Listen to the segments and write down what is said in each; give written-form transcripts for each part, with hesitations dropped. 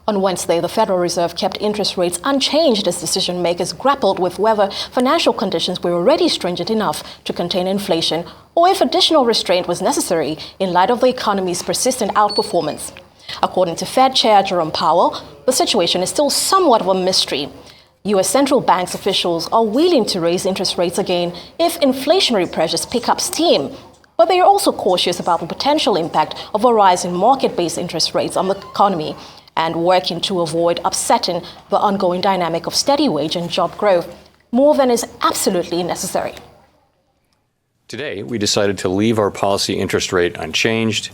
On Wednesday, the Federal Reserve kept interest rates unchanged as decision-makers grappled with whether financial conditions were already stringent enough to contain inflation or if additional restraint was necessary in light of the economy's persistent outperformance. According to Fed Chair Jerome Powell, the situation is still somewhat of a mystery. U.S. central banks officials are willing to raise interest rates again if inflationary pressures pick up steam, but they are also cautious about the potential impact of a rise in market-based interest rates on the economy and working to avoid upsetting the ongoing dynamic of steady wage and job growth more than is absolutely necessary. Today, we decided to leave our policy interest rate unchanged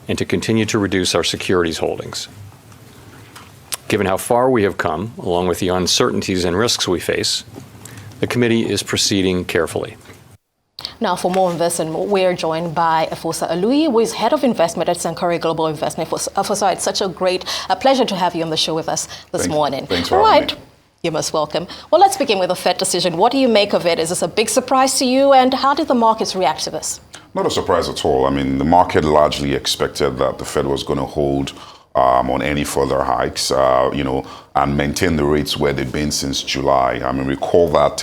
and to continue to reduce our securities holdings. Given how far we have come, along with the uncertainties and risks we face, the committee is proceeding carefully. Now, for more on this and more, we're joined by Efosa Aluyi, who is Head of Investment at Sankore Global Investment. Efosa, it's such a pleasure to have you on the show with us this morning. Thanks for having me. You're most welcome. Well, let's begin with the Fed decision. What do you make of it? Is this a big surprise to you? And how did the markets react to this? Not a surprise at all. I mean, the market largely expected that the Fed was going to hold on any further hikes, and maintain the rates where they've been since July. I mean, recall that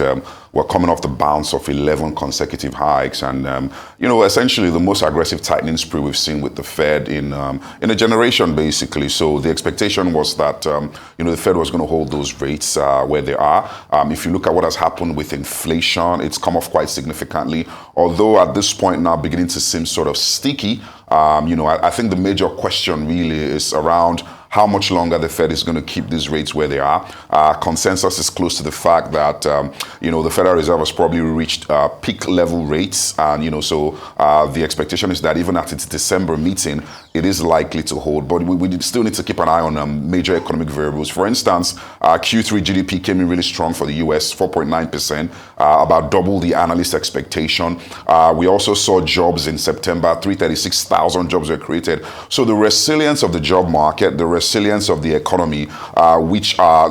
we're coming off the bounce of 11 consecutive hikes, and essentially the most aggressive tightening spree we've seen with the Fed in a generation, basically. So the expectation was that the Fed was going to hold those rates where they are. If you look at what has happened with inflation, it's come off quite significantly. Although at this point now beginning to seem sort of sticky. I think the major question really is around how much longer the Fed is going to keep these rates where they are. Consensus is close to the fact that, the Federal Reserve has probably reached peak level rates. And, so the expectation is that even at its December meeting, it is likely to hold. But we still need to keep an eye on major economic variables. For instance, Q3 GDP came in really strong for the U.S., 4.9%, about double the analyst expectation. We also saw jobs in September, 336,000 jobs were created. So the resilience of the job market, the resilience of the economy,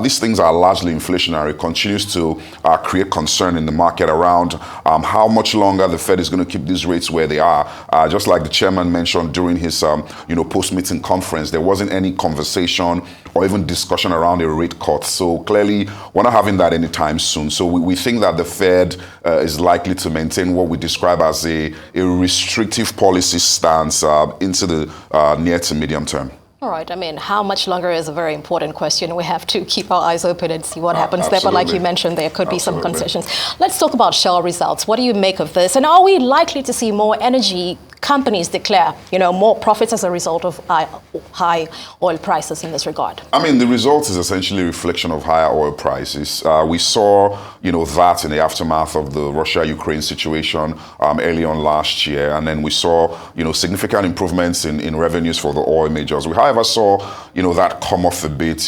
these things are largely inflationary, continues to create concern in the market around how much longer the Fed is going to keep these rates where they are. Just like the chairman mentioned during his post-meeting conference, there wasn't any conversation or even discussion around a rate cut. So clearly, we're not having that anytime soon. So we think that the Fed is likely to maintain what we describe as a restrictive policy stance into the near to medium term. All right. I mean, how much longer is a very important question. We have to keep our eyes open and see what happens there. But like you mentioned, there could be some concessions. Let's talk about Shell results. What do you make of this? And are we likely to see more energy companies declare, more profits as a result of high oil prices in this regard? I mean, the result is essentially a reflection of higher oil prices. We saw, that in the aftermath of the Russia-Ukraine situation early on last year. And then we saw, significant improvements in revenues for the oil majors. We, however, saw, that come off a bit,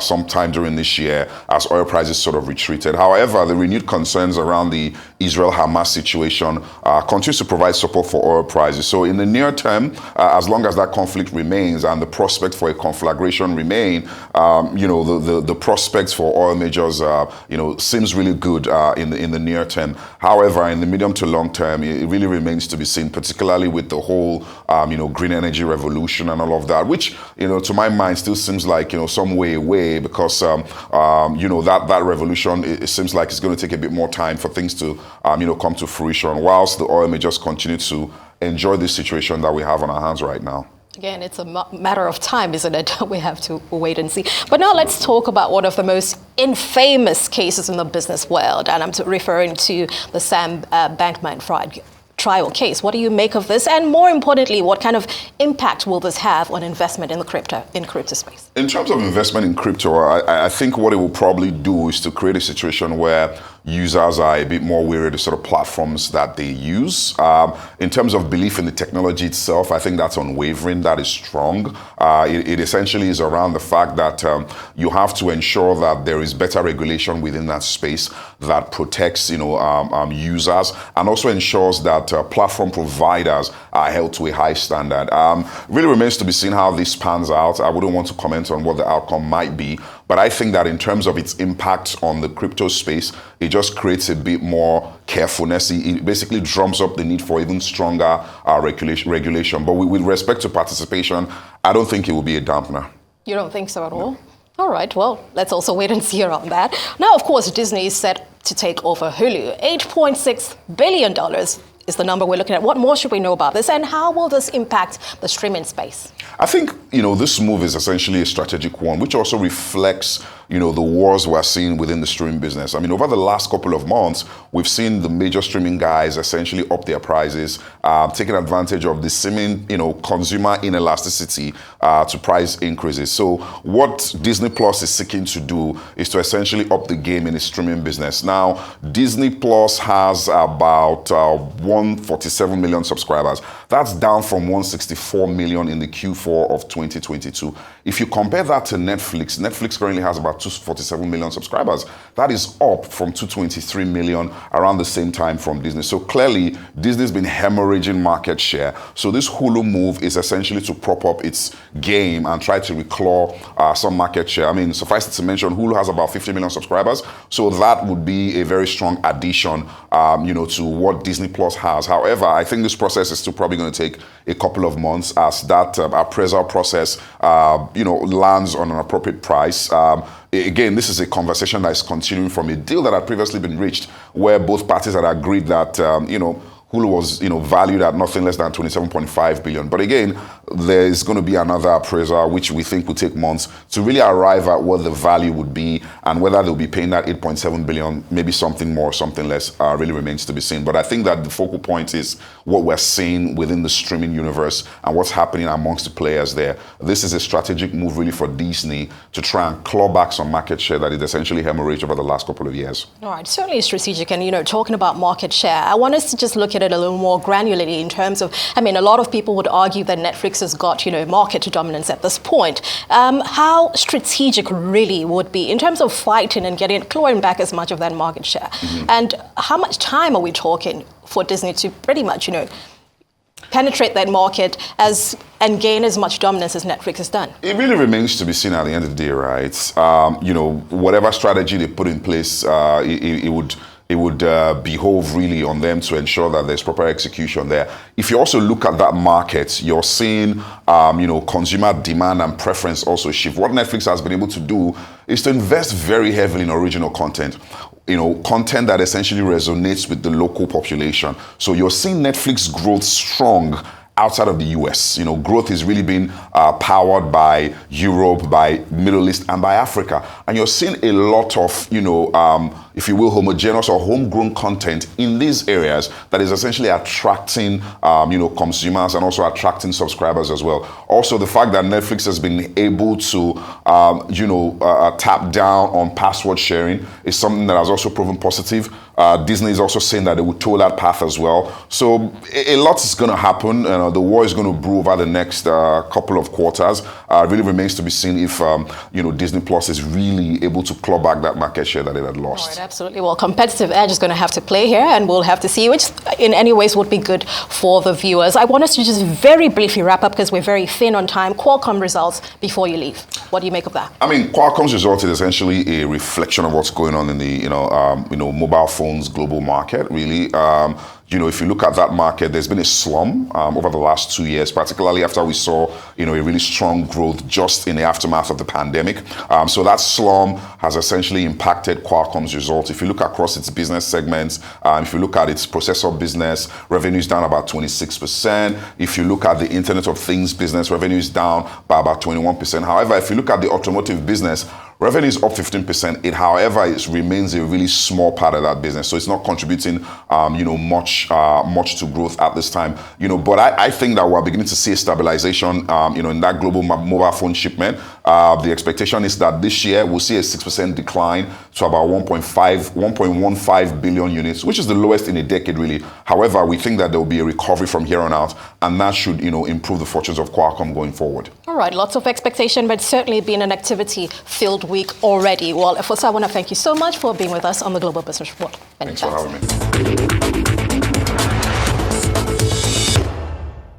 sometime during this year as oil prices sort of retreated. However, the renewed concerns around the Israel-Hamas situation continues to provide support for oil prices. So in the near term, as long as that conflict remains and the prospect for a conflagration remain, the prospects for oil majors, seems really good in the near term. However, in the medium to long term, it really remains to be seen, particularly with the whole, green energy revolution and all of that, which, to my mind still seems like, some way away because, that revolution, it seems like it's going to take a bit more time for things to, come to fruition, whilst the oil majors continue to enjoy this situation that we have on our hands right now. Again, it's a matter of time, isn't it? We have to wait and see. But now let's talk about one of the most infamous cases in the business world. And I'm referring to the Sam Bankman-Fried trial case. What do you make of this? And more importantly, what kind of impact will this have on investment in the crypto space? In terms of investment in crypto, I think what it will probably do is to create a situation where users are a bit more wary of the sort of platforms that they use. In terms of belief in the technology itself, I think that's unwavering, that is strong. It essentially is around the fact that you have to ensure that there is better regulation within that space that protects, users and also ensures that platform providers are held to a high standard. Really remains to be seen how this pans out. I wouldn't want to comment on what the outcome might be, but I think that in terms of its impact on the crypto space, it just creates a bit more carefulness. It basically drums up the need for even stronger regulation. But with respect to participation, I don't think it will be a dampener. You don't think so at all? All right, well, let's also wait and see around that. Now, of course, Disney is set to take over Hulu. $8.6 billion is the number we're looking at. What more should we know about this, and how will this impact the streaming space? I think, this move is essentially a strategic one, which also reflects, the wars we're seeing within the streaming business. I mean, over the last couple of months, we've seen the major streaming guys essentially up their prices, taking advantage of the seeming, consumer inelasticity to price increases. So what Disney Plus is seeking to do is to essentially up the game in the streaming business. Now, Disney Plus has about 147 million subscribers. That's down from 164 million in the Q4 of 2022. If you compare that to Netflix currently has about 247 million subscribers. That is up from 223 million around the same time from Disney. So clearly, Disney's been hemorrhaging market share. So this Hulu move is essentially to prop up its game and try to reclaw some market share. I mean, suffice it to mention, Hulu has about 50 million subscribers. So that would be a very strong addition, to what Disney Plus has. However, I think this process is still probably going to take a couple of months as that appraisal process, lands on an appropriate price. Again, this is a conversation that is continuing from a deal that had previously been reached, where both parties had agreed that, Hulu was, valued at nothing less than 27.5 billion. But again, there is going to be another appraisal, which we think will take months to really arrive at what the value would be, and whether they'll be paying that 8.7 billion, maybe something more, something less, really remains to be seen. But I think that the focal point is what we're seeing within the streaming universe and what's happening amongst the players there. This is a strategic move really for Disney to try and claw back some market share that is essentially hemorrhaged over the last couple of years. All right, certainly strategic. And, talking about market share, I want us to just look at it a little more granularly in terms of, a lot of people would argue that Netflix has got, market dominance at this point. How strategic really would be in terms of fighting and clawing back as much of that market share? Mm-hmm. And how much time are we talking for Disney to pretty much, penetrate that market and gain as much dominance as Netflix has done? It really remains to be seen at the end of the day, right? Whatever strategy they put in place, it would behove really on them to ensure that there's proper execution there. If you also look at that market, you're seeing, consumer demand and preference also shift. What Netflix has been able to do is to invest very heavily in original content. Content that essentially resonates with the local population. So you're seeing Netflix growth strong outside of the US. Growth is really being powered by Europe, by Middle East, and by Africa. And you're seeing a lot of, if you will, homogeneous or homegrown content in these areas that is essentially attracting, consumers and also attracting subscribers as well. Also, the fact that Netflix has been able to, tap down on password sharing is something that has also proven positive. Disney is also saying that they would toe that path as well. So a lot is going to happen. The war is going to brew over the next couple of quarters. It really remains to be seen if, Disney Plus is really able to claw back that market share that it had lost. All right, absolutely. Well, competitive edge is going to have to play here, and we'll have to see, which in any ways would be good for the viewers. I want us to just very briefly wrap up because we're very thin on time. Qualcomm results before you leave. What do you make of that? Qualcomm's result is essentially a reflection of what's going on in the, mobile phones global market, really. If you look at that market, there's been a slump over the last 2 years, particularly after we saw, a really strong growth just in the aftermath of the pandemic. So that slump has essentially impacted Qualcomm's results. If you look across its business segments, if you look at its processor business, revenue is down about 26%. If you look at the Internet of Things business, revenue is down by about 21%. However, if you look at the automotive business, revenue is up 15%. However, it remains a really small part of that business, so it's not contributing, much to growth at this time. But I think that we're beginning to see a stabilization, in that global mobile phone shipment. The expectation is that this year we'll see a 6% decline to about 1.15 billion units, which is the lowest in a decade, really. However, we think that there will be a recovery from here on out, and that should, improve the fortunes of Qualcomm going forward. All right, lots of expectation, but certainly been an activity-filled week already. Well, Efosa, I want to thank you so much for being with us on the Global Business Report. Thanks for having me.